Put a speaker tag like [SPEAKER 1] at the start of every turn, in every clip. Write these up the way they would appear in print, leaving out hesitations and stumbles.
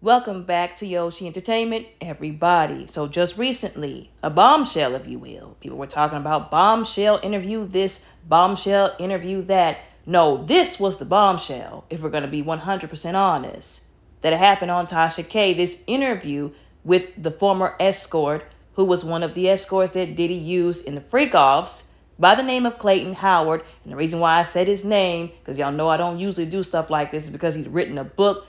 [SPEAKER 1] Welcome back to Yoshi Entertainment, everybody. So just recently, a bombshell, if you will. People were talking about bombshell interview this, bombshell interview that. No, this was the bombshell, if we're going to be 100% honest. That it happened on Tasha K, this interview with the former escort, who was one of the escorts that Diddy used in the freak-offs, by the name of Clayton Howard. And the reason why I said his name, because y'all know I don't usually do stuff like this, is because he's written a book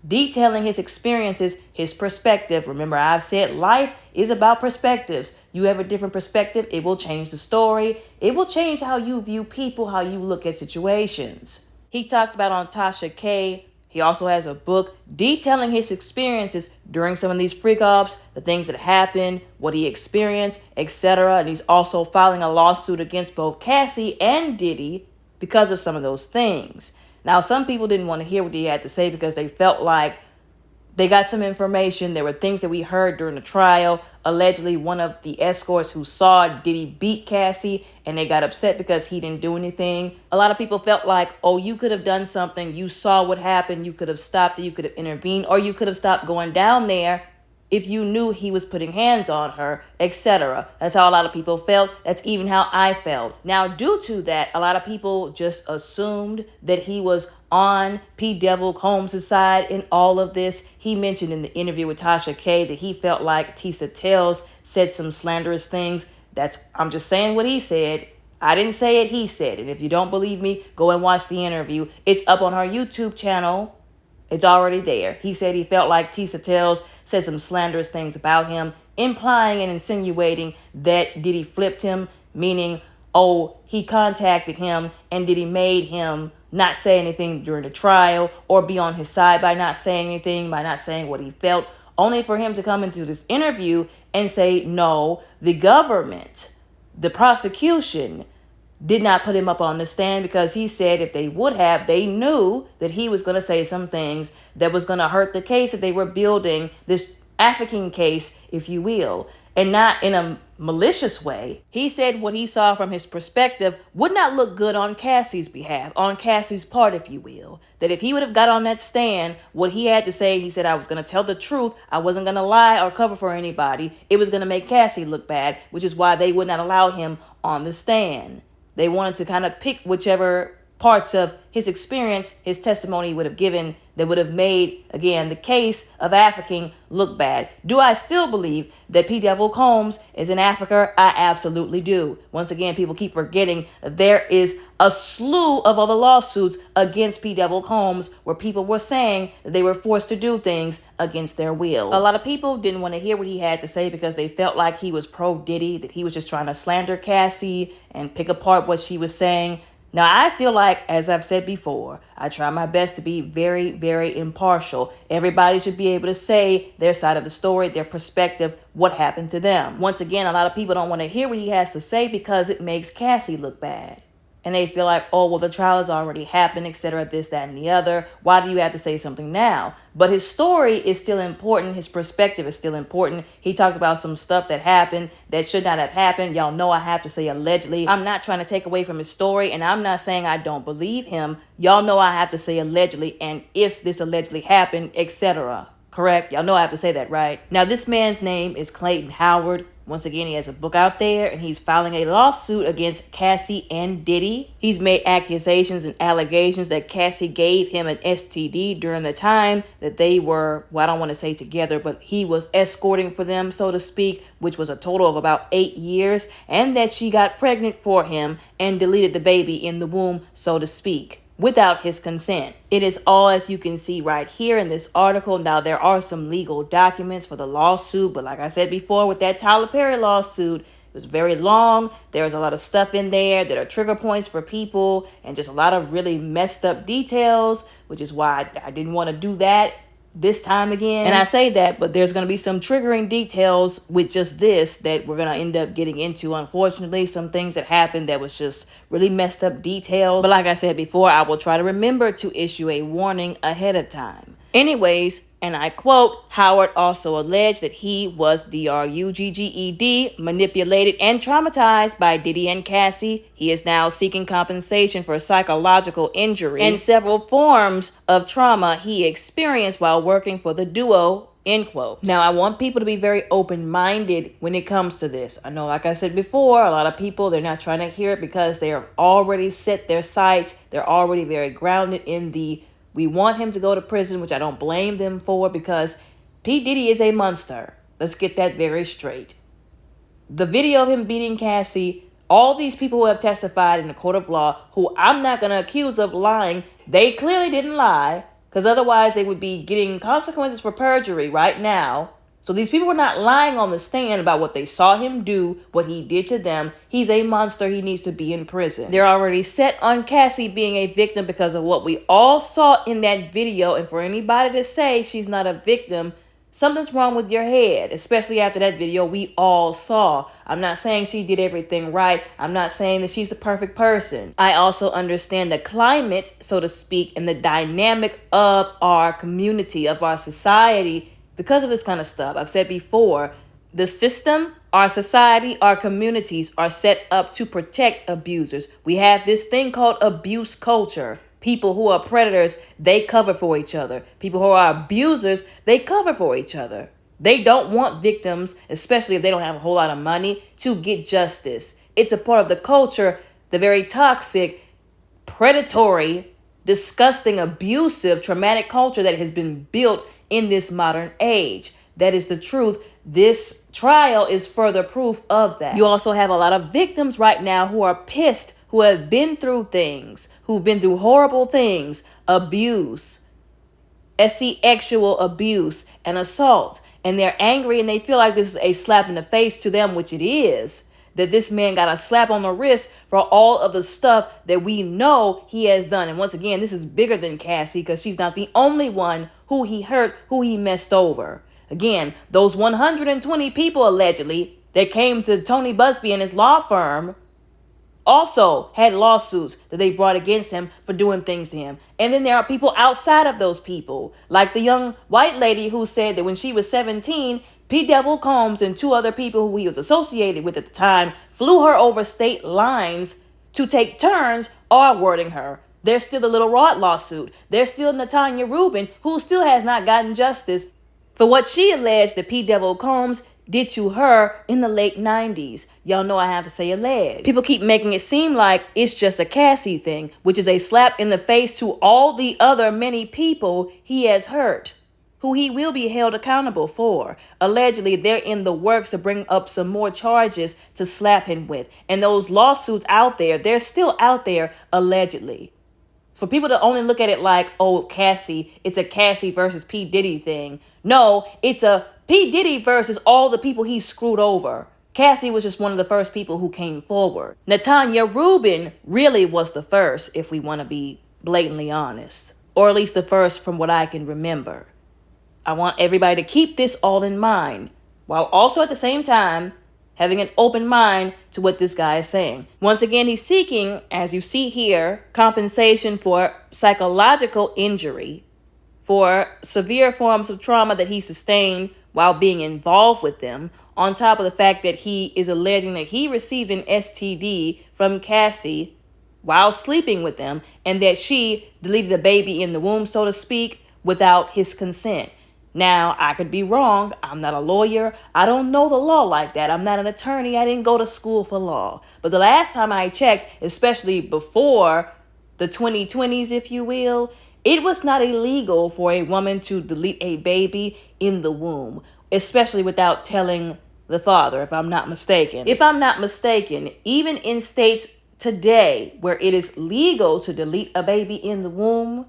[SPEAKER 1] detailing his experiences, his perspective. Remember, I've said life is about perspectives. You have a different perspective, it will change the story. It will change how you view people, how you look at situations. He talked about on Tasha K. He also has a book detailing his experiences during some of these freak-offs, the things that happened, what he experienced, etc. And he's also filing a lawsuit against both Cassie and Diddy because of some of those things. Now, some people didn't want to hear what he had to say because they felt like they got some information. There were things that we heard during the trial. Allegedly, one of the escorts who saw Diddy beat Cassie, and they got upset because he didn't do anything. A lot of people felt like, oh, you could have done something. You saw what happened. You could have stopped it. You could have intervened, or you could have stopped going down there if you knew he was putting hands on her, etc. That's how a lot of people felt. That's even how I felt. Now, due to that, a lot of people just assumed that he was on P. Devil Combs' side in all of this. He mentioned in the interview with Tasha K that he felt like Tisa Tells said some slanderous things. I'm just saying what he said. I didn't say it, he said it. If you don't believe me, go and watch the interview. It's up on our YouTube channel. It's already there. He said he felt like Tisa Tells said some slanderous things about him, implying and insinuating that Diddy flipped him, meaning, oh, he contacted him and Diddy made him not say anything during the trial or be on his side by not saying anything, by not saying what he felt, only for him to come into this interview and say, no, the government, the prosecution, did not put him up on the stand because he said if they would have, they knew that he was going to say some things that was going to hurt the case that they were building, this African case, if you will, and not in a malicious way. He said what he saw from his perspective would not look good on Cassie's behalf, on Cassie's part, if you will. That if he would have got on that stand, what he had to say, he said, I was going to tell the truth. I wasn't going to lie or cover for anybody. It was going to make Cassie look bad, which is why they would not allow him on the stand. They wanted to kind of pick whichever parts of his experience, his testimony would have given that would have made, again, the case of African look bad. Do I still believe that P. Devil Combs is in Africa? I absolutely do. Once again, people keep forgetting there is a slew of other lawsuits against P. Devil Combs where people were saying that they were forced to do things against their will. A lot of people didn't want to hear what he had to say because they felt like he was pro-Diddy, that he was just trying to slander Cassie and pick apart what she was saying. Now, I feel like, as I've said before, I try my best to be very, very impartial. Everybody should be able to say their side of the story, their perspective, what happened to them. Once again, a lot of people don't want to hear what he has to say because it makes Cassie look bad. And they feel like, oh, well, the trial has already happened, etc., this, that, and the other. Why do you have to say something now? But his story is still important. His perspective is still important. He talked about some stuff that happened that should not have happened. Y'all know I have to say allegedly. I'm not trying to take away from his story, and I'm not saying I don't believe him. Y'all know I have to say allegedly, and if this allegedly happened, etc. Correct? Y'all know I have to say that, right? Now, this man's name is Clayton Howard. Once again, he has a book out there and he's filing a lawsuit against Cassie and Diddy. He's made accusations and allegations that Cassie gave him an STD during the time that they were, well, I don't want to say together, but he was escorting for them, so to speak, which was a total of about 8 years, and that she got pregnant for him and deleted the baby in the womb, so to speak, without his consent. It is all as you can see right here in this article. Now, there are some legal documents for the lawsuit, but like I said before, with that Tyler Perry lawsuit, it was very long. There's a lot of stuff in there that are trigger points for people and just a lot of really messed up details, which is why I didn't want to do that this time again. And I say that, but there's going to be some triggering details with just this that we're going to end up getting into. Unfortunately, some things that happened that was just really messed up details. But like I said before, I will try to remember to issue a warning ahead of time. Anyways, And I quote, Howard also alleged that he was drugged, manipulated, and traumatized by Diddy and Cassie. He is now seeking compensation for psychological injury and several forms of trauma he experienced while working for the duo. End quote. Now, I want people to be very open-minded when it comes to this. I know, like I said before, a lot of people, they're not trying to hear it because they are already set their sights. They're already very grounded in the we want him to go to prison, which I don't blame them for, because P. Diddy is a monster. Let's get that very straight. The video of him beating Cassie, all these people who have testified in the court of law, who I'm not going to accuse of lying, they clearly didn't lie, because otherwise they would be getting consequences for perjury right now. So these people were not lying on the stand about what they saw him do, what he did to them. He's a monster. He needs to be in prison. They're already set on Cassie being a victim because of what we all saw in that video. And for anybody to say she's not a victim, something's wrong with your head, especially after that video we all saw. I'm not saying she did everything right. I'm not saying that she's the perfect person. I also understand the climate, so to speak, and the dynamic of our community, of our society, because of this kind of stuff. I've said before, the system, our society, our communities are set up to protect abusers. We have this thing called abuse culture. People who are predators, they cover for each other. People who are abusers, they cover for each other. They don't want victims, especially if they don't have a whole lot of money, to get justice. It's a part of the culture, the very toxic, predatory, disgusting, abusive, traumatic culture that has been built in this modern age. That is the truth. This trial is further proof of that. You also have a lot of victims right now who are pissed, who have been through things, who've been through horrible things, abuse, sexual abuse, and assault. And they're angry and they feel like this is a slap in the face to them, which it is. That this man got a slap on the wrist for all of the stuff that we know he has done. And once again, this is bigger than Cassie because she's not the only one who he hurt, who he messed over. Again, those 120 people allegedly that came to Tony Busby and his law firm also had lawsuits that they brought against him for doing things to him. And then there are people outside of those people, like the young white lady who said that when she was 17, P. Devil Combs and two other people who he was associated with at the time flew her over state lines to take turns R-wording her. There's still the Little Rod lawsuit. There's still Natanya Rubin, who still has not gotten justice for what she alleged that P. Devil Combs did to her in the late 90s. Y'all know I have to say alleged. People keep making it seem like it's just a Cassie thing, which is a slap in the face to all the other many people he has hurt, who he will be held accountable for. Allegedly, they're in the works to bring up some more charges to slap him with. And those lawsuits out there, they're still out there allegedly. For people to only look at it like, oh, Cassie, it's a Cassie versus P. Diddy thing. No, it's a P. Diddy versus all the people he screwed over. Cassie was just one of the first people who came forward. Natanya Rubin really was the first, if we want to be blatantly honest. Or at least the first from what I can remember. I want everybody to keep this all in mind, while also at the same time having an open mind to what this guy is saying. Once again, he's seeking, as you see here, compensation for psychological injury, for severe forms of trauma that he sustained while being involved with them, on top of the fact that he is alleging that he received an STD from Cassie while sleeping with them, and that she deleted a baby in the womb, so to speak, without his consent. Now, I could be wrong. I'm not a lawyer. I don't know the law like that. I'm not an attorney. I didn't go to school for law. But the last time I checked, especially before the 2020s, if you will, it was not illegal for a woman to delete a baby in the womb, especially without telling the father, if I'm not mistaken. If I'm not mistaken, even in states today where it is legal to delete a baby in the womb,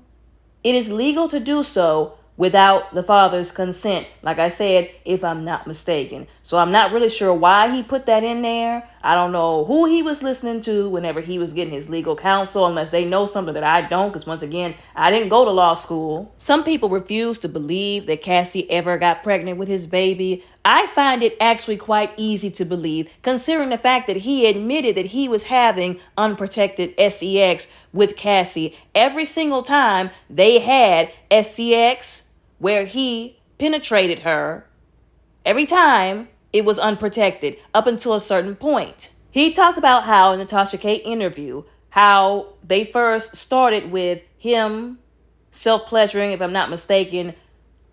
[SPEAKER 1] it is legal to do so without the father's consent, like I said, if I'm not mistaken. So I'm not really sure why he put that in there. I don't know who he was listening to whenever he was getting his legal counsel, unless they know something that I don't, because once again, I didn't go to law school. Some people refuse to believe that Cassie ever got pregnant with his baby. I find it actually quite easy to believe, considering the fact that he admitted that he was having unprotected sex with Cassie every single time they had sex where he penetrated her every time it was unprotected up until a certain point. He talked about how in the Tasha K interview, how they first started with him self-pleasuring, if I'm not mistaken,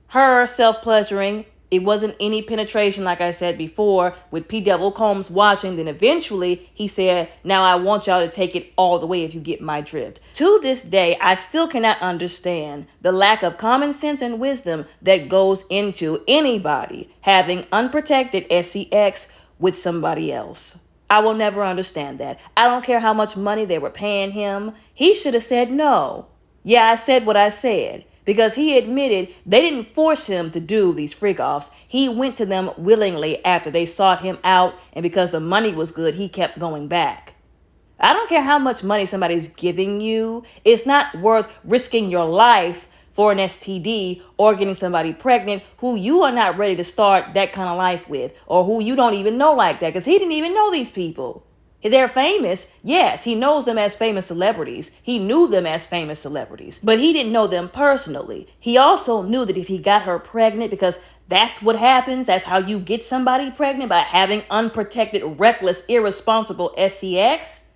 [SPEAKER 1] her self-pleasuring. It wasn't any penetration, like I said before, with P. Devil Combs watching. Then eventually he said, now I want y'all to take it all the way if you get my drift. To this day, I still cannot understand the lack of common sense and wisdom that goes into anybody having unprotected sex with somebody else. I will never understand that. I don't care how much money they were paying him. He should have said no. Yeah, I said what I said. Because he admitted they didn't force him to do these freak-offs. He went to them willingly after they sought him out, and because the money was good, he kept going back. I don't care how much money somebody's giving you. It's not worth risking your life for an STD or getting somebody pregnant who you are not ready to start that kind of life with, or who you don't even know like that, because he didn't even know these people. They're famous. Yes, he knows them as famous celebrities. He knew them as famous celebrities, but he didn't know them personally. He also knew that if he got her pregnant, because that's what happens, that's how you get somebody pregnant, by having unprotected, reckless, irresponsible sex.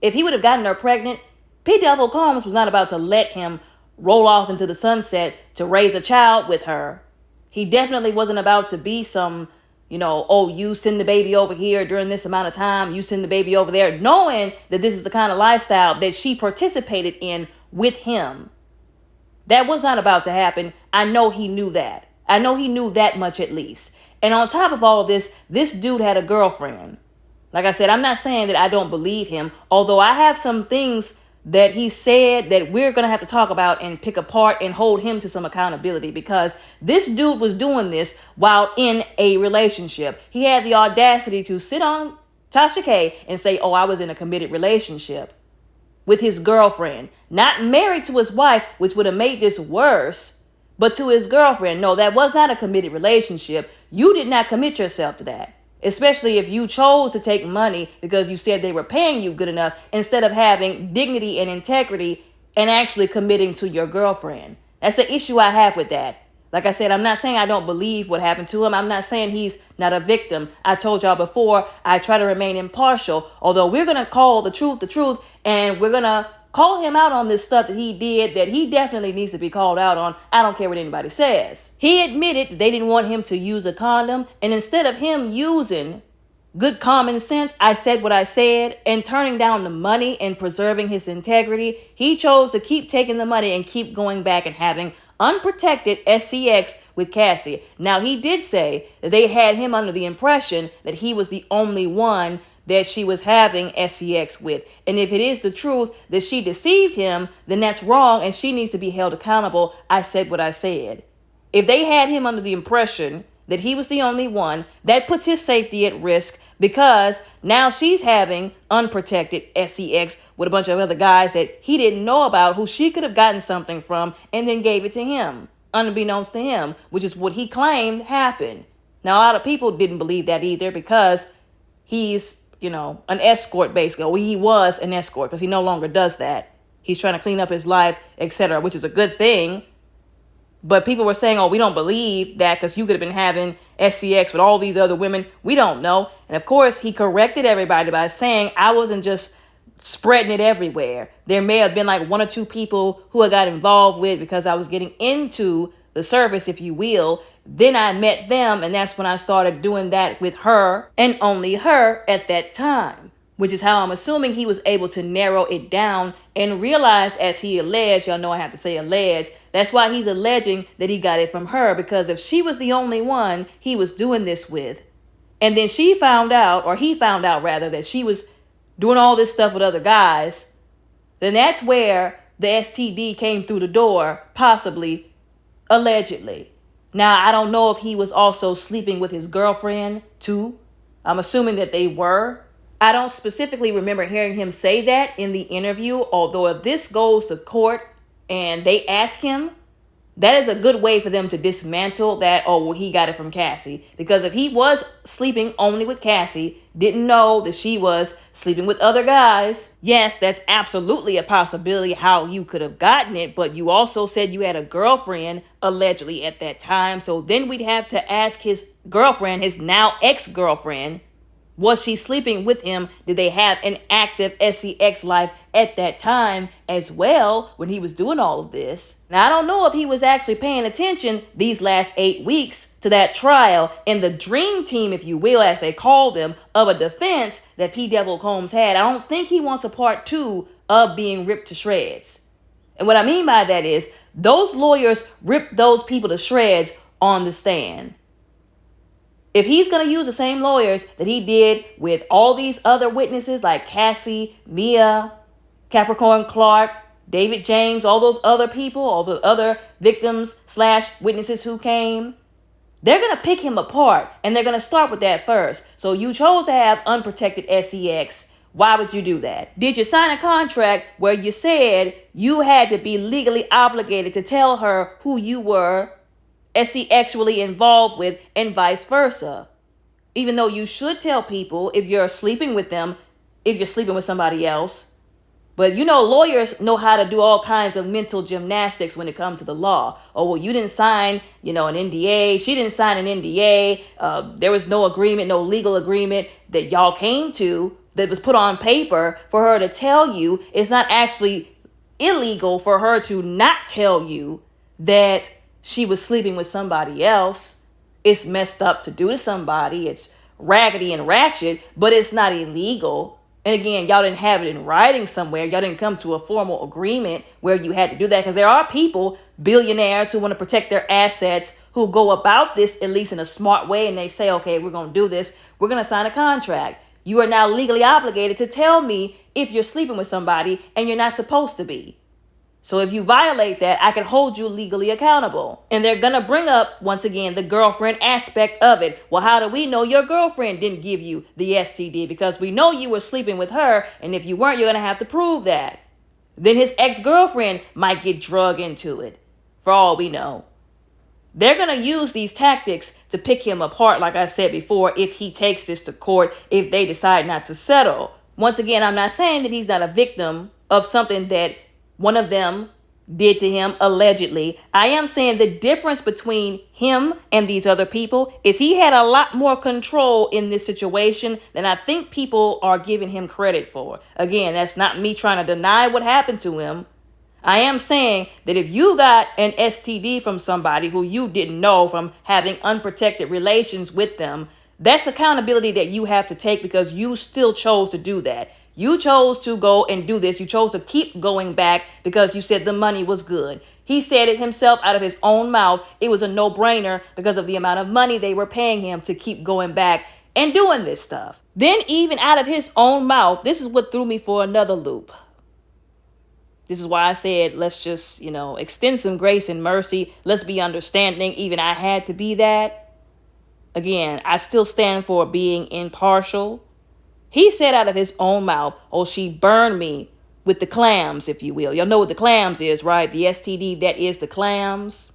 [SPEAKER 1] If he would have gotten her pregnant, P. Devil Combs was not about to let him roll off into the sunset to raise a child with her. He definitely wasn't about to be some, oh, you send the baby over here during this amount of time, you send the baby over there, knowing that this is the kind of lifestyle that she participated in with him. That was not about to happen. I know he knew that. I know he knew that much at least. And on top of all of this dude had a girlfriend. Like I said, I'm not saying that I don't believe him, although I have some things that he said that we're going to have to talk about and pick apart and hold him to some accountability, because this dude was doing this while in a relationship. He had the audacity to sit on Tasha K and say, oh, I was in a committed relationship with his girlfriend, not married to his wife, which would have made this worse, but to his girlfriend. No, that was not a committed relationship. You did not commit yourself to that. Especially if you chose to take money because you said they were paying you good enough, instead of having dignity and integrity and actually committing to your girlfriend. That's the issue I have with that. Like I said, I'm not saying I don't believe what happened to him. I'm not saying he's not a victim. I told y'all before, I try to remain impartial, although we're going to call the truth, and we're going to call him out on this stuff that he did that he definitely needs to be called out on. I don't care what anybody says. He admitted they didn't want him to use a condom, and instead of him using good common sense, I said what I said, and turning down the money and preserving his integrity, he chose to keep taking the money and keep going back and having unprotected sex with Cassie. Now, he did say that they had him under the impression that he was the only one that she was having sex with. And if it is the truth that she deceived him, then that's wrong and she needs to be held accountable. I said what I said. If they had him under the impression that he was the only one, that puts his safety at risk, because now she's having unprotected sex with a bunch of other guys that he didn't know about, who she could have gotten something from and then gave it to him, unbeknownst to him, which is what he claimed happened. Now, a lot of people didn't believe that either, because he's an escort, basically. Or he was an escort, because he no longer does that. He's trying to clean up his life, etc., which is a good thing. But people were saying, oh, we don't believe that because you could have been having sex with all these other women. We don't know. And of course, he corrected everybody by saying I wasn't just spreading it everywhere. There may have been like one or two people who I got involved with because I was getting into the service, if you will. Then I met them, and that's when I started doing that with her, and only her at that time, which is how I'm assuming he was able to narrow it down and realize, as he alleged, y'all know I have to say alleged, that's why he's alleging that he got it from her, because if she was the only one he was doing this with, and then she found out, or he found out rather, that she was doing all this stuff with other guys, then that's where the STD came through the door, possibly, allegedly. Now, I don't know if he was also sleeping with his girlfriend too. I'm assuming that they were. I don't specifically remember hearing him say that in the interview, although if this goes to court and they ask him, That is a good way for them to dismantle that, oh, well, he got it from Cassie. Because if he was sleeping only with Cassie, didn't know that she was sleeping with other guys, yes, that's absolutely a possibility how you could have gotten it. But you also said you had a girlfriend, allegedly, at that time. So then we'd have to ask his girlfriend, his now ex-girlfriend, was she sleeping with him? Did they have an active SEX life at that time as well when he was doing all of this? Now, I don't know if he was actually paying attention these last 8 weeks to that trial and the dream team, if you will, as they call them, of a defense that P. Devil Combs had. I don't think he wants a part 2 of being ripped to shreds. And what I mean by that is those lawyers ripped those people to shreds on the stand. If he's going to use the same lawyers that he did with all these other witnesses like Cassie, Mia, Capricorn Clark, David James, all those other people, all the other victims / witnesses who came, they're going to pick him apart and they're going to start with that first. So you chose to have unprotected SEX. Why would you do that? Did you sign a contract where you said you had to be legally obligated to tell her who you were SEXually involved with and vice versa? Even though you should tell people if you're sleeping with them, if you're sleeping with somebody else. But you know, lawyers know how to do all kinds of mental gymnastics when it comes to the law. Oh, well, you didn't sign, an NDA. She didn't sign an NDA. There was no agreement, no legal agreement that y'all came to that was put on paper for her to tell you. It's not actually illegal for her to not tell you that she was sleeping with somebody else. It's messed up to do to somebody. It's raggedy and ratchet, but it's not illegal. And again, y'all didn't have it in writing somewhere. Y'all didn't come to a formal agreement where you had to do that, because there are people, billionaires, who want to protect their assets, who go about this at least in a smart way, and they say, okay, we're going to do this. We're going to sign a contract. You are now legally obligated to tell me if you're sleeping with somebody, and you're not supposed to be. So if you violate that, I can hold you legally accountable. And they're going to bring up, once again, the girlfriend aspect of it. Well, how do we know your girlfriend didn't give you the STD? Because we know you were sleeping with her, and if you weren't, you're going to have to prove that. Then his ex-girlfriend might get drug into it, for all we know. They're going to use these tactics to pick him apart, like I said before, if he takes this to court, if they decide not to settle. Once again, I'm not saying that he's not a victim of something that one of them did to him, allegedly. I am saying the difference between him and these other people is he had a lot more control in this situation than I think people are giving him credit for. Again, that's not me trying to deny what happened to him. I am saying that if you got an STD from somebody who you didn't know from having unprotected relations with them, that's accountability that you have to take, because you still chose to do that. You chose to go and do this. You chose to keep going back because you said the money was good. He said it himself out of his own mouth. It was a no-brainer because of the amount of money they were paying him to keep going back and doing this stuff. Then even out of his own mouth, this is what threw me for another loop. This is why I said, let's just, extend some grace and mercy. Let's be understanding. Even I had to be that. Again, I still stand for being impartial. He said out of his own mouth, oh, she burned me with the clams, if you will. Y'all know what the clams is, right? The STD that is the clams.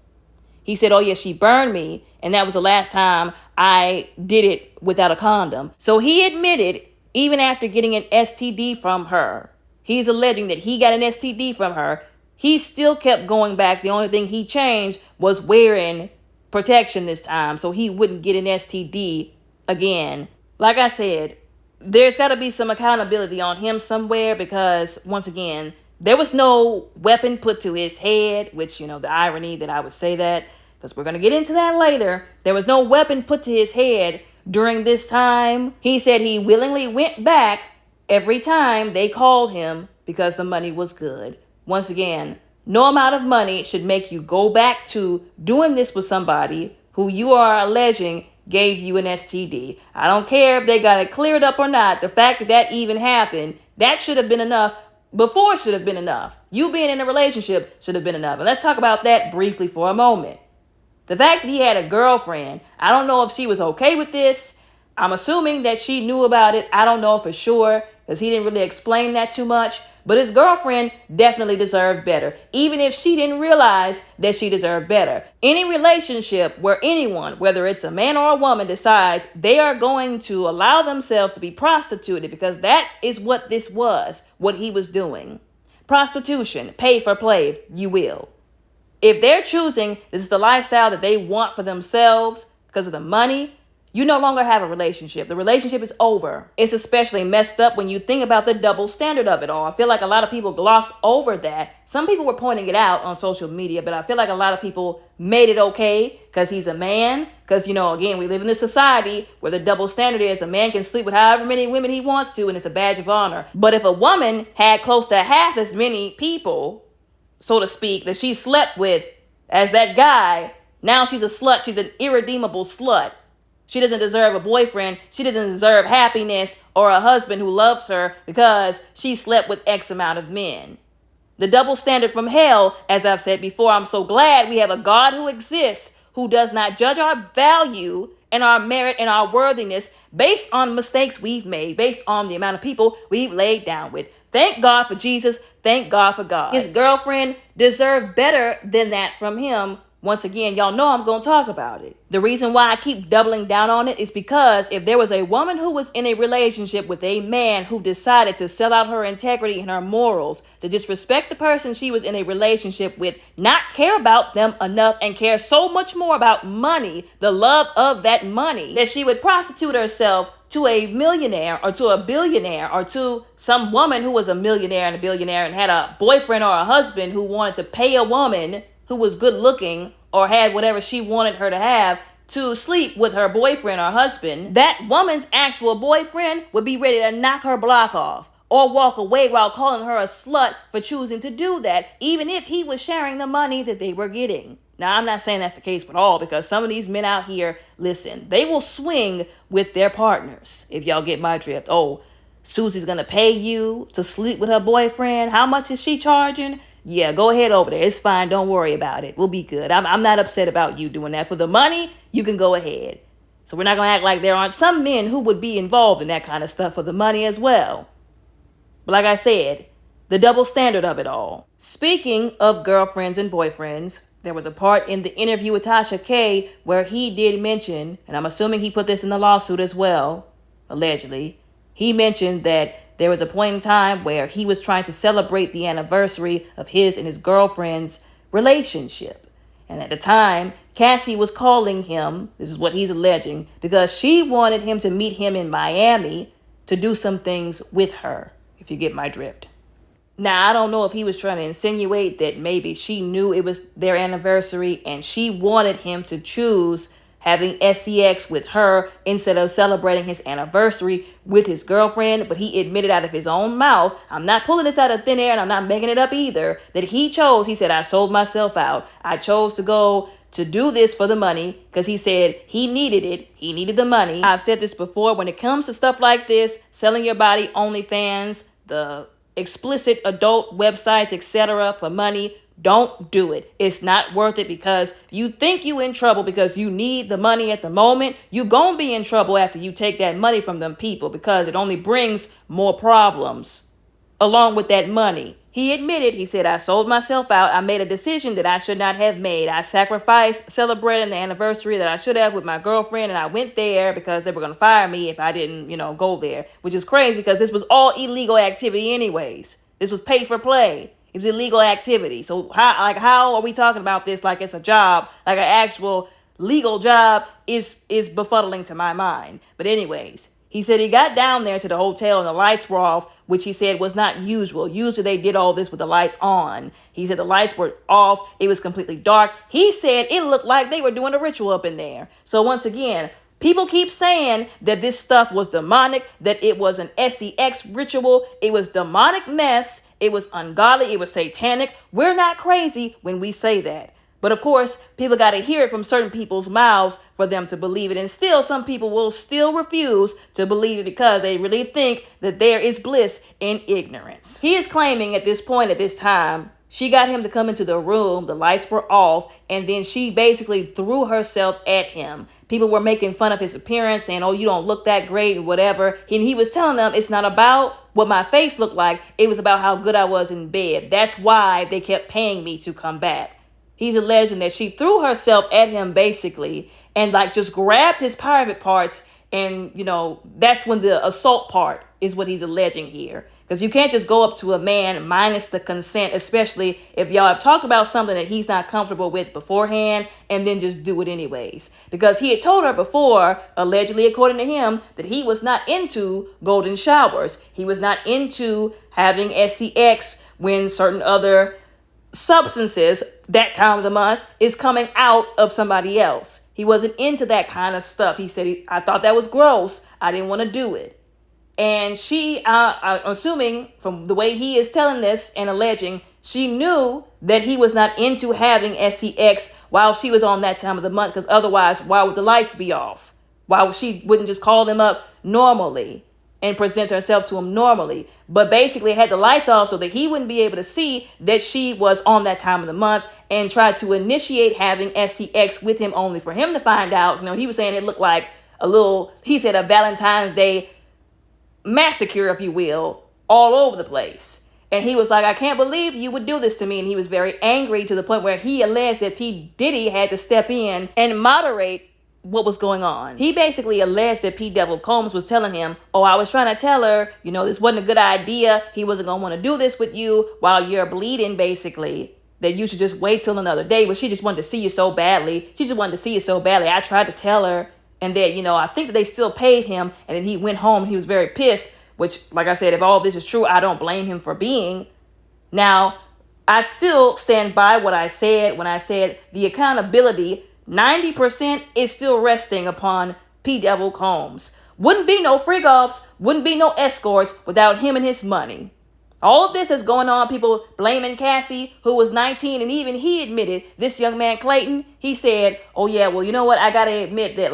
[SPEAKER 1] He said, oh, yeah, she burned me. And that was the last time I did it without a condom. So he admitted, even after getting an STD from her, he's alleging that he got an STD from her. He still kept going back. The only thing he changed was wearing protection this time so he wouldn't get an STD again. Like I said, there's got to be some accountability on him somewhere, because once again, there was no weapon put to his head, which, the irony that I would say that, because we're going to get into that later. There was no weapon put to his head during this time. He said he willingly went back every time they called him because the money was good. Once again, no amount of money should make you go back to doing this with somebody who you are alleging gave you an STD. I don't care if they got it cleared up or not. The fact that that even happened, that should have been enough. Before should have been enough. You being in a relationship should have been enough. And let's talk about that briefly for a moment. The fact that he had a girlfriend, I don't know if she was okay with this. I'm assuming that she knew about it. I don't know for sure, because he didn't really explain that too much. But his girlfriend definitely deserved better, even if she didn't realize that she deserved better. Any relationship where anyone, whether it's a man or a woman, decides they are going to allow themselves to be prostituted, because that is what this was, what he was doing. Prostitution, pay for play, if you will. If they're choosing this is the lifestyle that they want for themselves because of the money, you no longer have a relationship. The relationship is over. It's especially messed up when you think about the double standard of it all. I feel like a lot of people glossed over that. Some people were pointing it out on social media, but I feel like a lot of people made it okay because he's a man. Because, again, we live in this society where the double standard is a man can sleep with however many women he wants to, and it's a badge of honor. But if a woman had close to half as many people, so to speak, that she slept with as that guy, now she's a slut. She's an irredeemable slut. She doesn't deserve a boyfriend. She doesn't deserve happiness or a husband who loves her because she slept with X amount of men. The double standard from hell, as I've said before, I'm so glad we have a God who exists, who does not judge our value and our merit and our worthiness based on mistakes we've made, based on the amount of people we've laid down with. Thank God for Jesus. Thank God for God. His girlfriend deserved better than that from him. Once again, y'all know I'm going to talk about it. The reason why I keep doubling down on it is because if there was a woman who was in a relationship with a man who decided to sell out her integrity and her morals, to disrespect the person she was in a relationship with, not care about them enough and care so much more about money, the love of that money, that she would prostitute herself to a millionaire or to a billionaire or to some woman who was a millionaire and a billionaire and had a boyfriend or a husband who wanted to pay a woman who was good looking or had whatever she wanted her to have to sleep with her boyfriend or husband, that woman's actual boyfriend would be ready to knock her block off or walk away while calling her a slut for choosing to do that, even if he was sharing the money that they were getting. Now, I'm not saying that's the case with all, because some of these men out here, listen, they will swing with their partners, if y'all get my drift. Oh, Susie's gonna pay you to sleep with her boyfriend. How much is she charging? Yeah, go ahead over there. It's fine. Don't worry about it. We'll be good. I'm not upset about you doing that. For the money, you can go ahead. So we're not going to act like there aren't some men who would be involved in that kind of stuff for the money as well. But like I said, the double standard of it all. Speaking of girlfriends and boyfriends, there was a part in the interview with Tasha K where he did mention, and I'm assuming he put this in the lawsuit as well, allegedly, he mentioned that there was a point in time where he was trying to celebrate the anniversary of his and his girlfriend's relationship. And at the time, Cassie was calling him, this is what he's alleging, because she wanted him to meet him in Miami to do some things with her, if you get my drift. Now, I don't know if he was trying to insinuate that maybe she knew it was their anniversary and she wanted him to choose having sex with her instead of celebrating his anniversary with his girlfriend. But he admitted out of his own mouth, I'm not pulling this out of thin air and I'm not making it up either, that he said, I sold myself out. I chose to go to do this for the money because he said he needed it. He needed the money. I've said this before, when it comes to stuff like this, selling your body, OnlyFans, the explicit adult websites, etc. for money, don't do it. It's not worth it, because you think you in trouble because you need the money at the moment. You gonna be in trouble after you take that money from them people, because it only brings more problems along with that money. He admitted, he said, I sold myself out. I made a decision that I should not have made. I sacrificed celebrating the anniversary that I should have with my girlfriend, and I went there because they were going to fire me if I didn't, go there, which is crazy because this was all illegal activity anyways. This was pay for play. It was illegal activity. So how are we talking about this like it's a job, like an actual legal job is befuddling to my mind. But anyways, he said he got down there to the hotel and the lights were off, which he said was not usual. Usually they did all this with the lights on. He said the lights were off. It was completely dark. He said it looked like they were doing a ritual up in there. So once again, people keep saying that this stuff was demonic, that it was an SEX ritual. It was demonic mess. It was ungodly. It was satanic. We're not crazy when we say that. But of course, people got to hear it from certain people's mouths for them to believe it. And still, some people will still refuse to believe it because they really think that there is bliss in ignorance. He is claiming at this point, at this time, She got him to come into the room. The lights were off. And then she basically threw herself at him. People were making fun of his appearance, saying, oh, you don't look that great and whatever. And he was telling them it's not about what my face looked like. It was about how good I was in bed. That's why they kept paying me to come back. He's alleging that she threw herself at him basically and like just grabbed his private parts. And, that's when the assault part is what he's alleging here. Because you can't just go up to a man minus the consent, especially if y'all have talked about something that he's not comfortable with beforehand and then just do it anyways. Because he had told her before, allegedly according to him, that he was not into golden showers. He was not into having sex when certain other substances that time of the month is coming out of somebody else. He wasn't into that kind of stuff. He said, I thought that was gross. I didn't want to do it. And she, I'm assuming from the way he is telling this and alleging, she knew that he was not into having sex while she was on that time of the month, because otherwise, why would the lights be off? Why would she wouldn't just call him up normally and present herself to him normally, but basically had the lights off so that he wouldn't be able to see that she was on that time of the month and tried to initiate having sex with him only for him to find out. He was saying it looked like he said a Valentine's Day massacre, if you will, all over the place. And he was like, I can't believe you would do this to me. And he was very angry to the point where he alleged that P. Diddy had to step in and moderate what was going on. He basically alleged that P. Devil Combs was telling him, oh, I was trying to tell her, this wasn't a good idea. He wasn't going to want to do this with you while you're bleeding, basically. That you should just wait till another day. But she just wanted to see you so badly. I tried to tell her. And that, I think that they still paid him. And then he went home. He was very pissed, which, like I said, if all this is true, I don't blame him for being. Now, I still stand by what I said when I said the accountability, 90% is still resting upon P. Devil Combs. Wouldn't be no freak-offs, wouldn't be no escorts without him and his money. All of this is going on, people blaming Cassie, who was 19, and even he admitted, this young man, Clayton, he said, oh yeah, well, you know what? I got to admit that,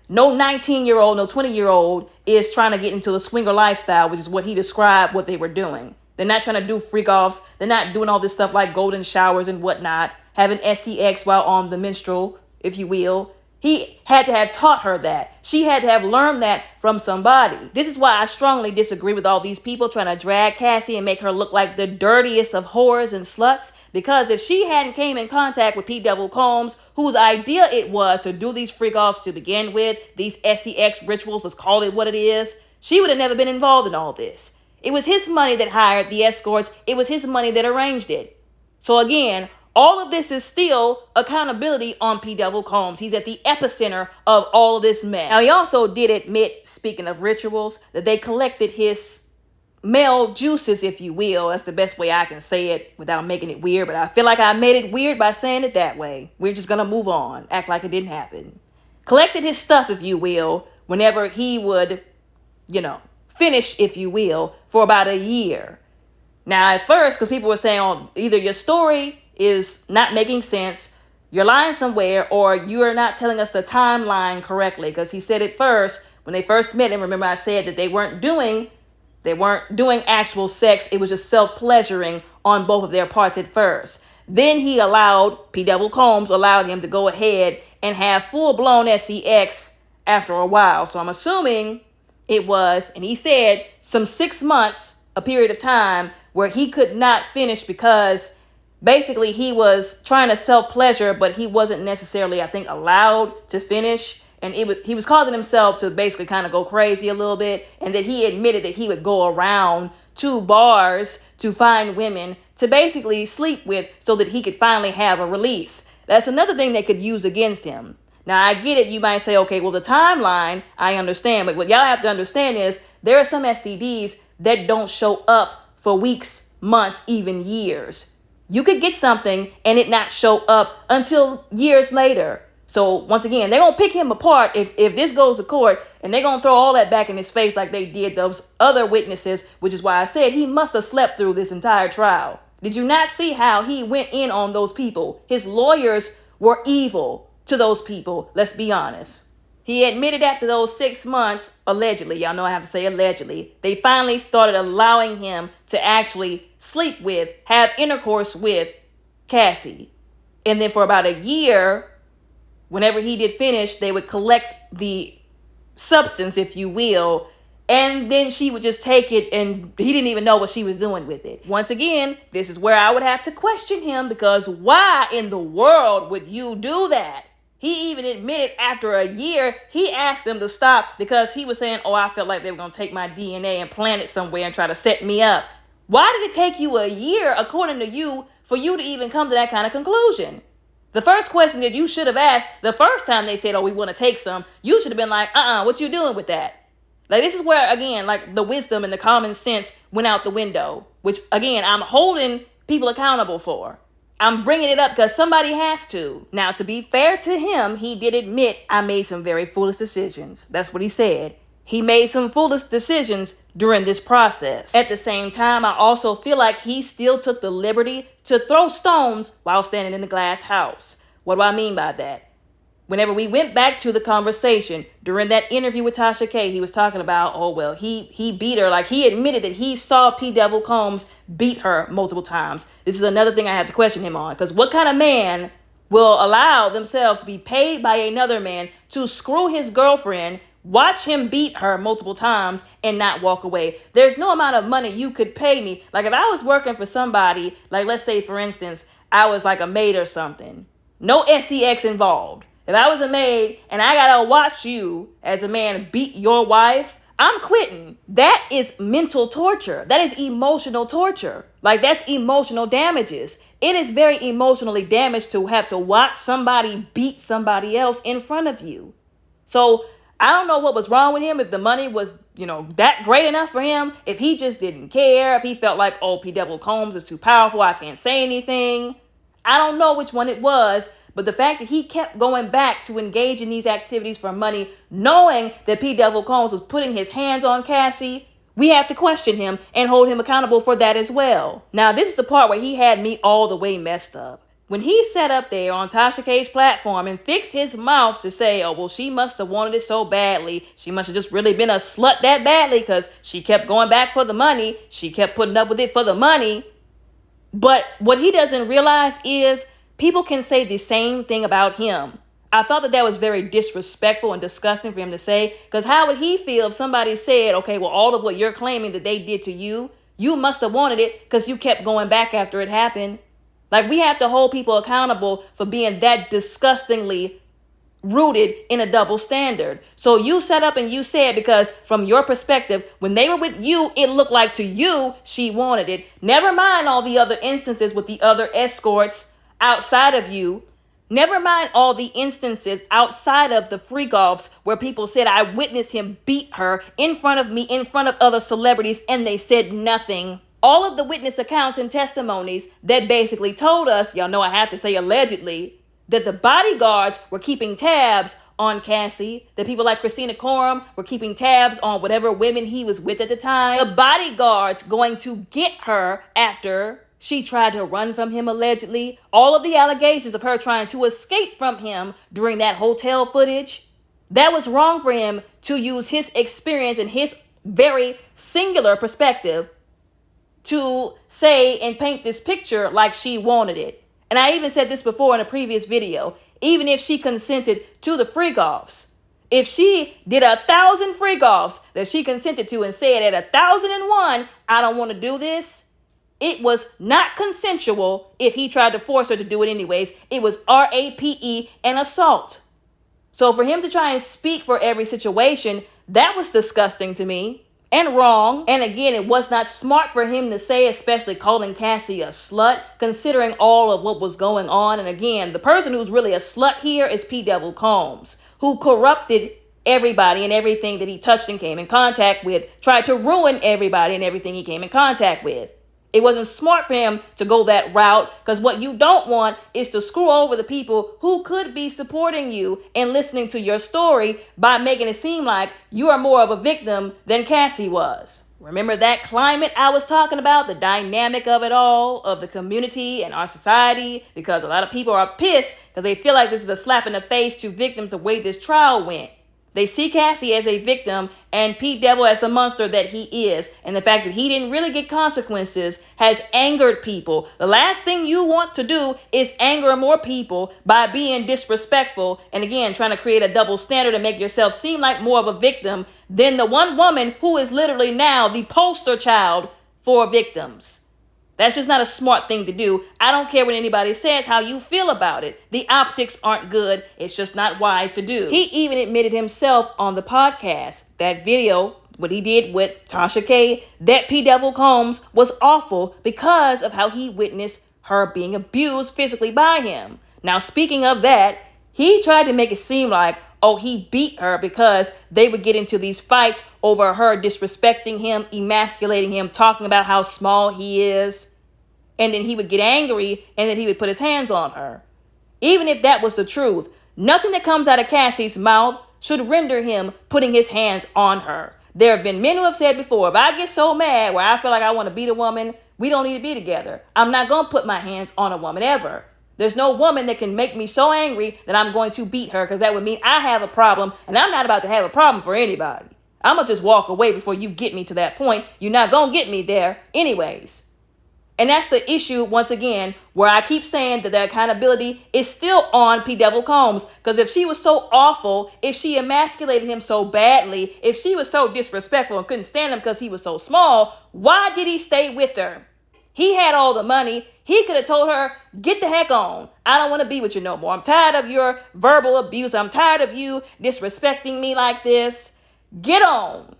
[SPEAKER 1] no 19-year-old, no 20-year-old is trying to get into the swinger lifestyle, which is what he described what they were doing. They're not trying to do freak-offs. They're not doing all this stuff like golden showers and whatnot, having sex while on the menstrual, if you will. He had to have taught her that. She had to have learned that from somebody. This is why I strongly disagree with all these people trying to drag Cassie and make her look like the dirtiest of whores and sluts. Because if she hadn't came in contact with P. Devil Combs, whose idea it was to do these freak-offs to begin with, these sex rituals, let's call it what it is, she would have never been involved in all this. It was his money that hired the escorts. It was his money that arranged it. So again, all of this is still accountability on P. Devil Combs. He's at the epicenter of all of this mess. Now, he also did admit, speaking of rituals, that they collected his male juices, if you will. That's the best way I can say it without making it weird. But I feel like I made it weird by saying it that way. We're just going to move on. Act like it didn't happen. Collected his stuff, if you will, whenever he would, finish, if you will, for about a year. Now, at first, because people were saying, oh, either your story is not making sense, you're lying somewhere, or you're not telling us the timeline correctly. Because he said it first, when they first met him, remember I said that they weren't doing actual sex. It was just self-pleasuring on both of their parts at first. Then P. Devil Combs allowed him to go ahead and have full-blown sex after a while. So I'm assuming it was, and he said, some 6 months, a period of time where he could not finish because basically he was trying to self-pleasure, but he wasn't necessarily, I think, allowed to finish. And he was causing himself to basically kind of go crazy a little bit. And that he admitted that he would go around to bars to find women to basically sleep with so that he could finally have a release. That's another thing they could use against him. Now, I get it. You might say, okay, well, the timeline, I understand. But what y'all have to understand is there are some STDs that don't show up for weeks, months, even years. You could get something and it not show up until years later. So once again, they're going to pick him apart if this goes to court, and they're going to throw all that back in his face like they did those other witnesses, which is why I said he must have slept through this entire trial. Did you not see how he went in on those people? His lawyers were evil to those people. Let's be honest. He admitted after those 6 months, allegedly, y'all know I have to say allegedly, they finally started allowing him to actually sleep with, have intercourse with Cassie. And then for about a year, whenever he did finish, they would collect the substance, if you will, and then she would just take it, and he didn't even know what she was doing with it. Once again, this is where I would have to question him, because why in the world would you do that? He even admitted after a year, he asked them to stop because he was saying, oh, I felt like they were going to take my DNA and plant it somewhere and try to set me up. Why did it take you a year, according to you, for you to even come to that kind of conclusion? The first question that you should have asked the first time they said, oh, we want to take some, you should have been like, what you doing with that? Like, this is where, again, like the wisdom and the common sense went out the window, which, again, I'm holding people accountable for. I'm bringing it up because somebody has to. Now, to be fair to him, he did admit I made some very foolish decisions. That's what he said. He made some foolish decisions during this process. At the same time, I also feel like he still took the liberty to throw stones while standing in the glass house. What do I mean by that? Whenever we went back to the conversation during that interview with Tasha K, he was talking about, oh, well, he beat her. Like, he admitted that he saw P. Devil Combs beat her multiple times. This is another thing I have to question him on, because what kind of man will allow themselves to be paid by another man to screw his girlfriend, watch him beat her multiple times, and not walk away? There's no amount of money you could pay me. Like, if I was working for somebody, like, let's say, for instance, I was like a maid or something. No SEX involved. If I was a maid and I gotta watch you as a man beat your wife, I'm quitting. That is mental torture. That is emotional torture. Like, that's emotional damages. It is very emotionally damaged to have to watch somebody beat somebody else in front of you. So I don't know what was wrong with him, if the money was, that great enough for him, if he just didn't care, if he felt like, oh, P. Devil Combs is too powerful, I can't say anything. I don't know which one it was, but the fact that he kept going back to engage in these activities for money, knowing that P. Devil Combs was putting his hands on Cassie, we have to question him and hold him accountable for that as well. Now, this is the part where he had me all the way messed up. When he sat up there on Tasha K's platform and fixed his mouth to say, oh, well, she must have wanted it so badly. She must have just really been a slut that badly because she kept going back for the money. She kept putting up with it for the money. But what he doesn't realize is people can say the same thing about him. I thought that was very disrespectful and disgusting for him to say, because how would he feel if somebody said, okay, well, all of what you're claiming that they did to you, you must have wanted it because you kept going back after it happened. Like, we have to hold people accountable for being that disgustingly rooted in a double standard. So you sat up and you said, because from your perspective, when they were with you, it looked like to you she wanted it. Never mind all the other instances with the other escorts outside of you. Never mind all the instances outside of the freak-offs where people said, I witnessed him beat her in front of me, in front of other celebrities, and they said nothing. All of the witness accounts and testimonies that basically told us, y'all know I have to say allegedly, that the bodyguards were keeping tabs on Cassie, that people like Christina Coram were keeping tabs on whatever women he was with at the time. The bodyguards going to get her after she tried to run from him, allegedly. All of the allegations of her trying to escape from him during that hotel footage. That was wrong for him to use his experience and his very singular perspective to say and paint this picture like she wanted it. And I even said this before in a previous video. Even if she consented to the freak-offs, if she did 1,000 freak-offs that she consented to and said at 1,001, I don't want to do this, it was not consensual if he tried to force her to do it anyways. It was RAPE and assault. So for him to try and speak for every situation, that was disgusting to me. And wrong. And again, it was not smart for him to say, especially calling Cassie a slut, considering all of what was going on. And again, the person who's really a slut here is P. Devil Combs, who corrupted everybody and everything that he touched and came in contact with, tried to ruin everybody and everything he came in contact with. It wasn't smart for him to go that route, because what you don't want is to screw over the people who could be supporting you and listening to your story by making it seem like you are more of a victim than Cassie was. Remember that climate I was talking about, the dynamic of it all, of the community and our society, because a lot of people are pissed because they feel like this is a slap in the face to victims the way this trial went. They see Cassie as a victim and Pete Devil as the monster that he is. And the fact that he didn't really get consequences has angered people. The last thing you want to do is anger more people by being disrespectful and again trying to create a double standard and make yourself seem like more of a victim than the one woman who is literally now the poster child for victims. That's just not a smart thing to do. I don't care what anybody says, how you feel about it. The optics aren't good. It's just not wise to do. He even admitted himself on the podcast, that video, what he did with Tasha K, that P. Devil Combs was awful because of how he witnessed her being abused physically by him. Now, speaking of that, he tried to make it seem like, oh, he beat her because they would get into these fights over her disrespecting him, emasculating him, talking about how small he is. And then he would get angry and then he would put his hands on her. Even if that was the truth, nothing that comes out of Cassie's mouth should render him putting his hands on her. There have been men who have said before, if I get so mad where I feel like I want to beat a woman, we don't need to be together. I'm not going to put my hands on a woman ever. There's no woman that can make me so angry that I'm going to beat her because that would mean I have a problem and I'm not about to have a problem for anybody. I'm going to just walk away before you get me to that point. You're not going to get me there anyways. And that's the issue, once again, where I keep saying that the accountability is still on P. Devil Combs. Because if she was so awful, if she emasculated him so badly, if she was so disrespectful and couldn't stand him because he was so small, why did he stay with her? He had all the money. He could have told her, get the heck on. I don't want to be with you no more. I'm tired of your verbal abuse. I'm tired of you disrespecting me like this. Get on.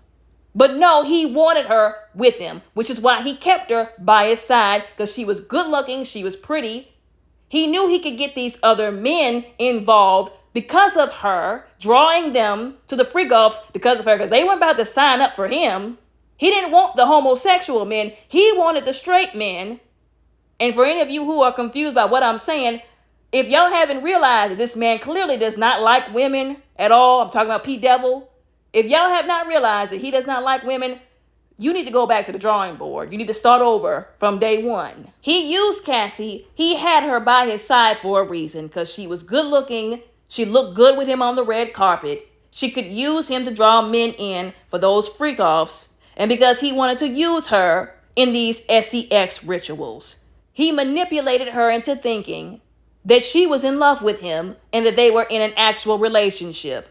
[SPEAKER 1] But no, he wanted her with him, which is why he kept her by his side because she was good looking. She was pretty. He knew he could get these other men involved because of her, drawing them to the freak-offs because of her, because they weren't about to sign up for him. He didn't want the homosexual men. He wanted the straight men. And for any of you who are confused by what I'm saying, if y'all haven't realized that this man clearly does not like women at all, I'm talking about P. Devil. If y'all have not realized that he does not like women, you need to go back to the drawing board. You need to start over from day one. He used Cassie. He had her by his side for a reason because she was good looking. She looked good with him on the red carpet. She could use him to draw men in for those freak-offs. And because he wanted to use her in these SEX rituals. He manipulated her into thinking that she was in love with him and that they were in an actual relationship.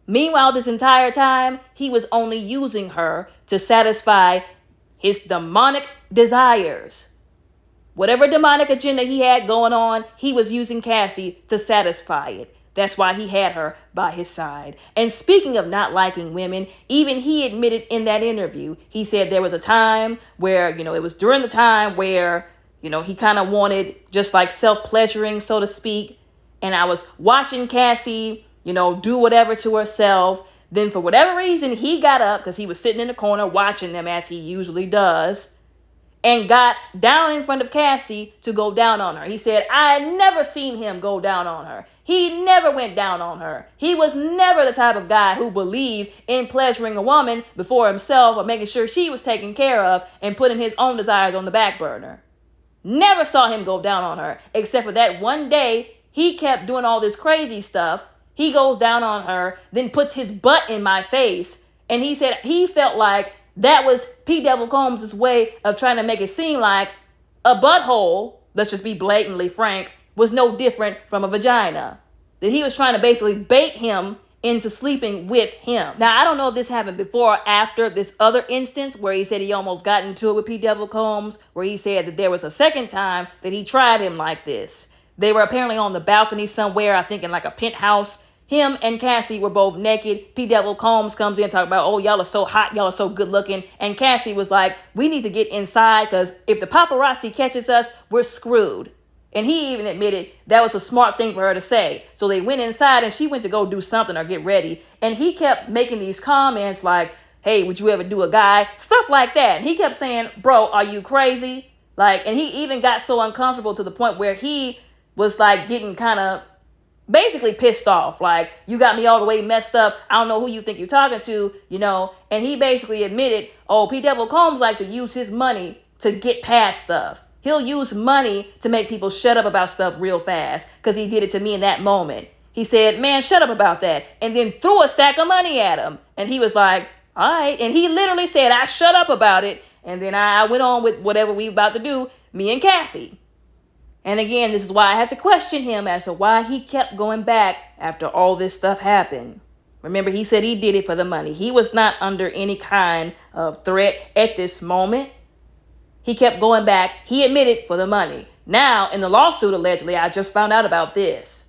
[SPEAKER 1] Meanwhile, this entire time, he was only using her to satisfy his demonic desires. Whatever demonic agenda he had going on, he was using Cassie to satisfy it. That's why he had her by his side. And speaking of not liking women, even he admitted in that interview, he said there was a time where, it was during the time where, he kind of wanted just like self-pleasuring, so to speak. And I was watching Cassie do whatever to herself. Then for whatever reason, he got up because he was sitting in the corner watching them as he usually does and got down in front of Cassie to go down on her. He said, I had never seen him go down on her. He never went down on her. He was never the type of guy who believed in pleasuring a woman before himself or making sure she was taken care of and putting his own desires on the back burner. Never saw him go down on her, except for that one day he kept doing all this crazy stuff. He goes down on her, then puts his butt in my face. And he said he felt like that was P. Devil Combs' way of trying to make it seem like a butthole, let's just be blatantly frank, was no different from a vagina. That he was trying to basically bait him into sleeping with him. Now, I don't know if this happened before or after this other instance where he said he almost got into it with P. Devil Combs, where he said that there was a second time that he tried him like this. They were apparently on the balcony somewhere, I think in like a penthouse. Him and Cassie were both naked. P. Devil Combs comes in talking about, oh, y'all are so hot, y'all are so good looking. And Cassie was like, we need to get inside because if the paparazzi catches us, we're screwed. And he even admitted that was a smart thing for her to say. So they went inside and she went to go do something or get ready. And he kept making these comments like, hey, would you ever do a guy? Stuff like that. And he kept saying, bro, are you crazy? And he even got so uncomfortable to the point where he was like getting kind of basically pissed off. Like, you got me all the way messed up. I don't know who you think you're talking to, And he basically admitted, oh, P. Devil Combs like to use his money to get past stuff. He'll use money to make people shut up about stuff real fast because he did it to me in that moment. he said, man, shut up about that. And then threw a stack of money at him. And he was like, all right. And he literally said, I shut up about it. And then I went on with whatever we about to do, me and Cassie. And again, this is why I had to question him as to why he kept going back after all this stuff happened. Remember, he said he did it for the money. He was not under any kind of threat at this moment. He kept going back. He admitted for the money. Now, in the lawsuit, allegedly, I just found out about this.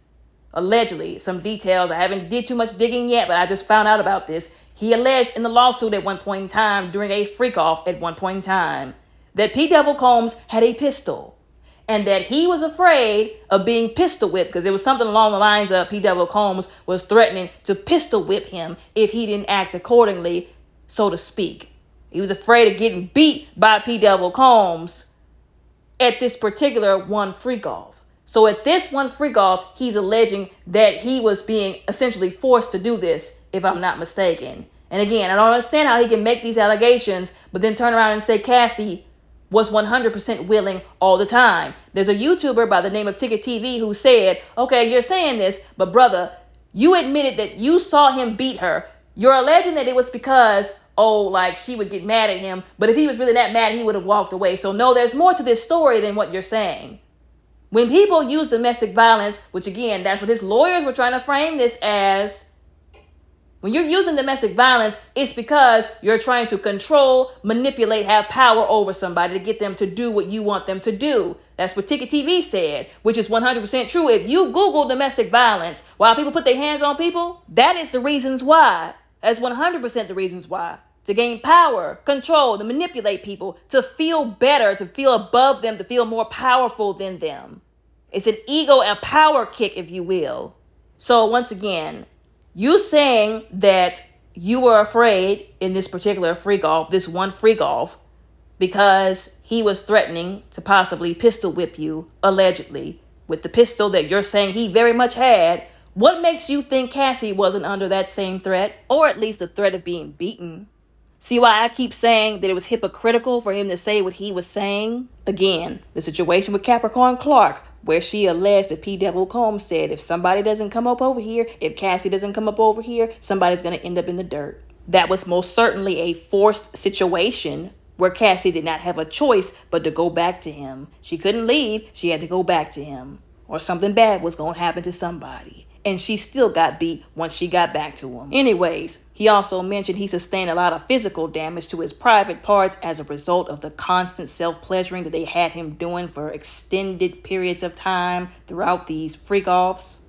[SPEAKER 1] Allegedly, some details. I haven't did too much digging yet, but I just found out about this. He alleged in the lawsuit at one point in time, during a freak-off at one point in time, that P. Devil Combs had a pistol. And that he was afraid of being pistol whipped because it was something along the lines of P. Devil Combs was threatening to pistol whip him if he didn't act accordingly, so to speak. He was afraid of getting beat by P. Devil Combs at this particular one freak-off. So at this one freak-off, he's alleging that he was being essentially forced to do this, if I'm not mistaken. And again, I don't understand how he can make these allegations, but then turn around and say Cassie was 100% willing all the time. There's a YouTuber by the name of Ticket TV who said, okay, you're saying this, but brother, you admitted that you saw him beat her. You're alleging that it was because, like she would get mad at him, but if he was really that mad, he would have walked away. So no, there's more to this story than what you're saying. When people use domestic violence, which again, that's what his lawyers were trying to frame this as, when you're using domestic violence, it's because you're trying to control, manipulate, have power over somebody to get them to do what you want them to do. That's what Ticket TV said, which is 100% true. If you Google domestic violence, while people put their hands on people, that is the reasons why. That's 100% the reasons why. To gain power, control, to manipulate people, to feel better, to feel above them, to feel more powerful than them. It's an ego and power kick, if you will. So once again, you saying that you were afraid in this particular freak-off, this one freak-off, because he was threatening to possibly pistol whip you, allegedly, with the pistol that you're saying he very much had. What makes you think Cassie wasn't under that same threat, or at least the threat of being beaten? See why I keep saying that it was hypocritical for him to say what he was saying? Again, the situation with Capricorn Clark, where she alleged that P. Devil Combs said, if somebody doesn't come up over here, if Cassie doesn't come up over here, somebody's going to end up in the dirt. That was most certainly a forced situation where Cassie did not have a choice but to go back to him. She couldn't leave. She had to go back to him, or something bad was going to happen to somebody. And she still got beat once she got back to him. Anyways, he also mentioned he sustained a lot of physical damage to his private parts as a result of the constant self-pleasuring that they had him doing for extended periods of time throughout these freak-offs.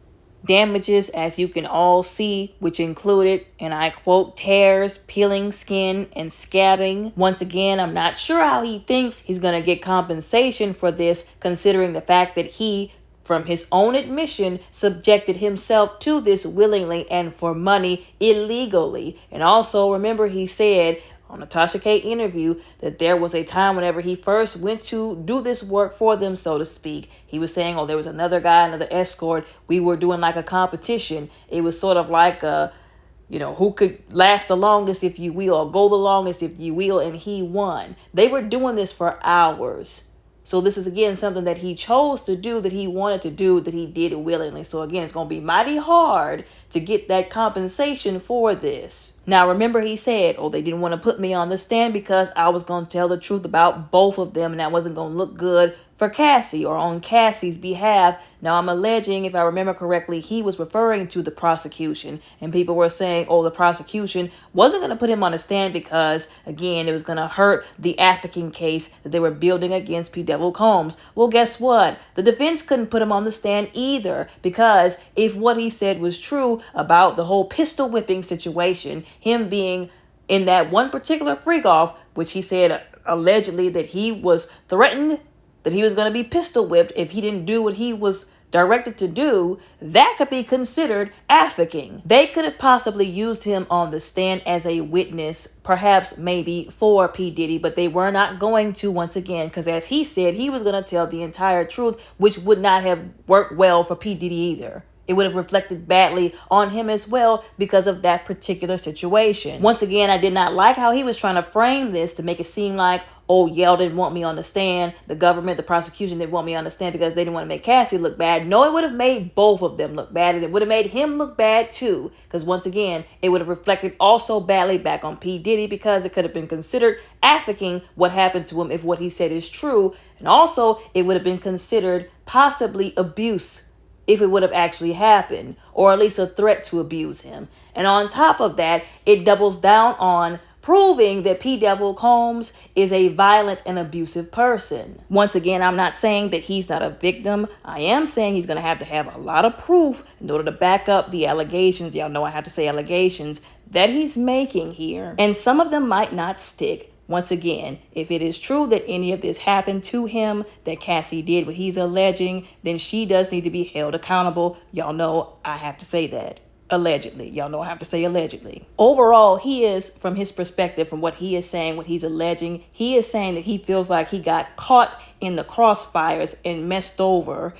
[SPEAKER 1] Damages, as you can all see, which included, and I quote, tears, peeling skin, and scabbing. Once again, I'm not sure how he thinks he's going to get compensation for this, considering the fact that he, from his own admission, subjected himself to this willingly and for money illegally. And also, remember, he said on a Tasha K interview that there was a time whenever he first went to do this work for them, so to speak. He was saying, there was another guy, another escort. We were doing like a competition. It was sort of like who could last the longest, if you will, or go the longest, if you will, and he won. They were doing this for hours. So this is, again, something that he chose to do, that he wanted to do, that he did willingly. So, again, it's going to be mighty hard to get that compensation for this. Now, remember, he said, they didn't want to put me on the stand because I was going to tell the truth about both of them, and that wasn't going to look good for Cassie or on Cassie's behalf. Now, I'm alleging, if I remember correctly, he was referring to the prosecution, and people were saying, the prosecution wasn't going to put him on the stand because, again, it was going to hurt the African case that they were building against P. Devil Combs. Well, guess what? The defense couldn't put him on the stand either, because if what he said was true about the whole pistol whipping situation, him being in that one particular freak-off, which he said allegedly that he was threatened that he was going to be pistol whipped if he didn't do what he was directed to do, that could be considered trafficking. They could have possibly used him on the stand as a witness, perhaps maybe for P. Diddy, but they were not going to, once again, because as he said, he was going to tell the entire truth, which would not have worked well for P. Diddy either. It would have reflected badly on him as well because of that particular situation. Once again, I did not like how he was trying to frame this to make it seem like, oh, y'all didn't want me on the stand. The government, the prosecution didn't want me on the stand because they didn't want to make Cassie look bad. No, it would have made both of them look bad, and it would have made him look bad too. Because once again, it would have reflected also badly back on P. Diddy, because it could have been considered affecting what happened to him if what he said is true. And also, it would have been considered possibly abuse if it would have actually happened, or at least a threat to abuse him. And on top of that, it doubles down on proving that P. Devil Combs is a violent and abusive person. Once again, I'm not saying that he's not a victim. I am saying he's going to have a lot of proof in order to back up the allegations. Y'all know I have to say allegations that he's making here. And some of them might not stick. Once again, if it is true that any of this happened to him, that Cassie did what he's alleging, then she does need to be held accountable. Y'all know I have to say that. Allegedly. Y'all know I have to say allegedly. Overall, he is, from his perspective, from what he is saying, what he's alleging, he is saying that he feels like he got caught in the crossfires and messed over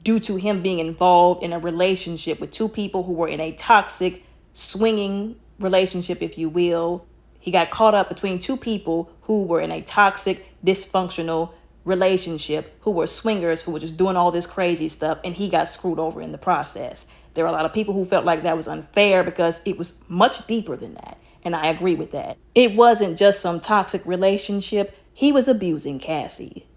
[SPEAKER 1] due to him being involved in a relationship with two people who were in a toxic, swinging relationship, if you will. He got caught up between two people who were in a toxic, dysfunctional relationship, who were swingers, who were just doing all this crazy stuff, and he got screwed over in the process. There are a lot of people who felt like that was unfair because it was much deeper than that, and I agree with that. It wasn't just some toxic relationship. He was abusing Cassie.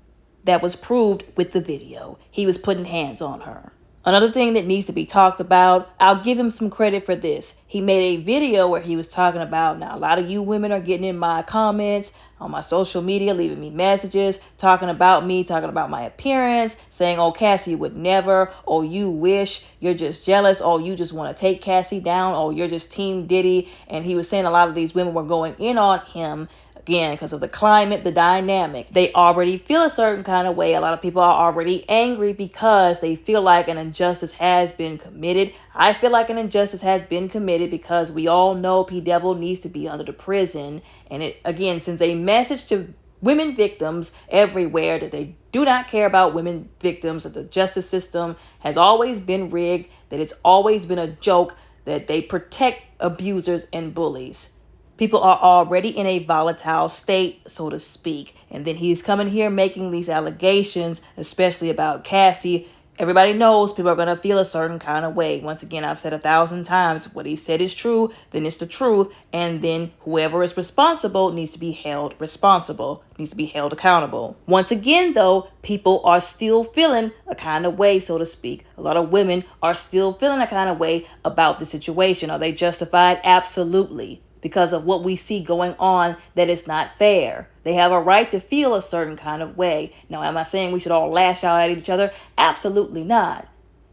[SPEAKER 1] That was proved with the video. He was putting hands on her. Another thing that needs to be talked about, I'll give him some credit for this. He made a video where he was talking about, now a lot of you women are getting in my comments on my social media, leaving me messages, talking about me, talking about my appearance, saying, oh, Cassie would never, oh, you wish, you're just jealous, oh, you just want to take Cassie down, oh, you're just Team Diddy. And he was saying a lot of these women were going in on him. Again, because of the climate, the dynamic. They already feel a certain kind of way. A lot of people are already angry because they feel like an injustice has been committed. I feel like an injustice has been committed because we all know P. Devil needs to be under the prison. And it, again, sends a message to women victims everywhere that they do not care about women victims, that the justice system has always been rigged, that it's always been a joke, that they protect abusers and bullies. People are already in a volatile state, so to speak. And then he's coming here making these allegations, especially about Cassie. Everybody knows people are going to feel a certain kind of way. Once again, I've said 1,000 times, what he said is true, then it's the truth. And then whoever is responsible needs to be held responsible, needs to be held accountable. Once again, though, people are still feeling a kind of way, so to speak. A lot of women are still feeling a kind of way about the situation. Are they justified? Absolutely. Because of what we see going on, that is not fair. They have a right to feel a certain kind of way. Now, am I saying we should all lash out at each other? Absolutely not.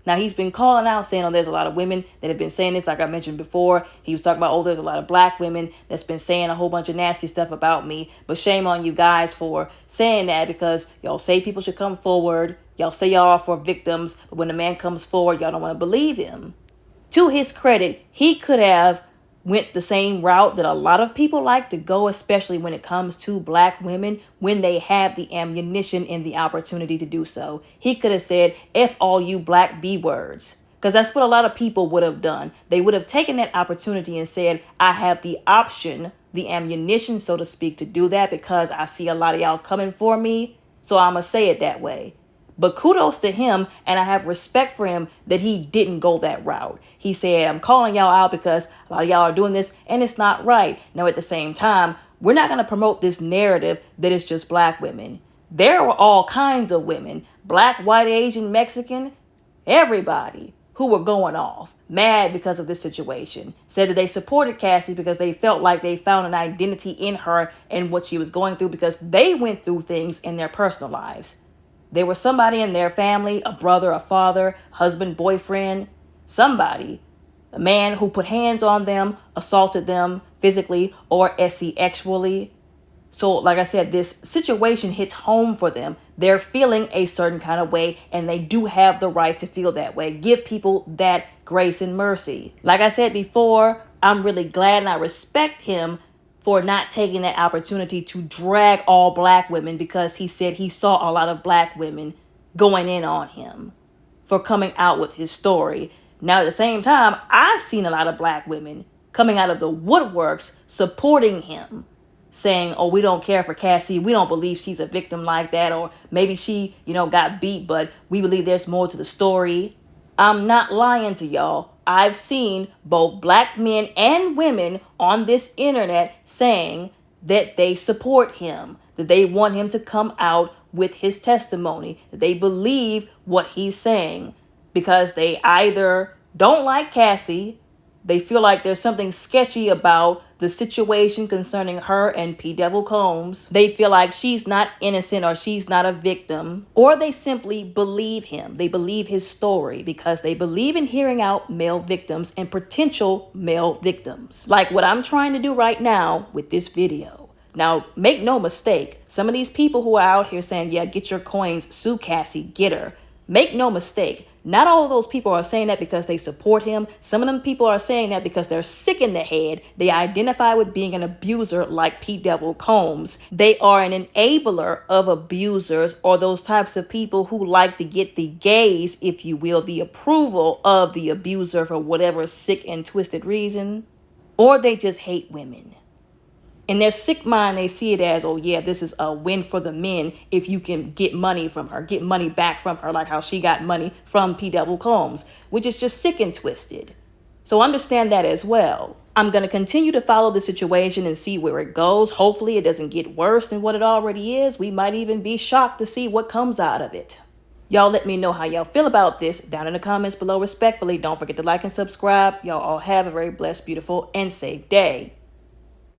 [SPEAKER 1] Now, he's been calling out saying, oh, there's a lot of women that have been saying this, like I mentioned before. He was talking about, oh, there's a lot of black women that's been saying a whole bunch of nasty stuff about me. But shame on you guys for saying that, because y'all say people should come forward. Y'all say y'all are for victims, but when the man comes forward, y'all don't want to believe him. To his credit, he could have went the same route that a lot of people like to go, especially when it comes to black women, when they have the ammunition and the opportunity to do so. He could have said, F all you black B words, because that's what a lot of people would have done. They would have taken that opportunity and said, I have the option, the ammunition, so to speak, to do that because I see a lot of y'all coming for me. So I'm going to say it that way. But kudos to him, and I have respect for him that he didn't go that route. He said, I'm calling y'all out because a lot of y'all are doing this, and it's not right. Now, at the same time, we're not going to promote this narrative that it's just black women. There were all kinds of women, black, white, Asian, Mexican, everybody who were going off, mad because of this situation. Said that they supported Cassie because they felt like they found an identity in her and what she was going through because they went through things in their personal lives. There was somebody in their family, a brother, a father, husband, boyfriend, somebody, a man who put hands on them, assaulted them physically or sexually. So like I said, this situation hits home for them. They're feeling a certain kind of way, and they do have the right to feel that way. Give people that grace and mercy. Like I said before, I'm really glad and I respect him for not taking that opportunity to drag all black women, because he said he saw a lot of black women going in on him for coming out with his story. Now, at the same time, I've seen a lot of black women coming out of the woodworks supporting him. saying, oh, we don't care for Cassie. We don't believe she's a victim like that. Or maybe she, got beat, but we believe there's more to the story. I'm not lying to y'all. I've seen both black men and women on this internet saying that they support him, that they want him to come out with his testimony, that they believe what he's saying, because they either don't like Cassie, they feel like there's something sketchy about the situation concerning her and P. Devil Combs. They feel like she's not innocent or she's not a victim. Or they simply believe him. They believe his story because they believe in hearing out male victims and potential male victims. Like what I'm trying to do right now with this video. Now, make no mistake, some of these people who are out here saying, yeah, get your coins, sue Cassie, get her. Make no mistake, not all of those people are saying that because they support him. Some of them people are saying that because they're sick in the head. They identify with being an abuser like P. Devil Combs. They are an enabler of abusers or those types of people who like to get the gaze, if you will, the approval of the abuser for whatever sick and twisted reason. Or they just hate women. In their sick mind, they see it as, oh yeah, this is a win for the men if you can get money from her, get money back from her, like how she got money from P. Devil Combs, which is just sick and twisted. So understand that as well. I'm going to continue to follow the situation and see where it goes. Hopefully it doesn't get worse than what it already is. We might even be shocked to see what comes out of it. Y'all let me know how y'all feel about this down in the comments below respectfully. Don't forget to like and subscribe. Y'all all have a very blessed, beautiful, and safe day.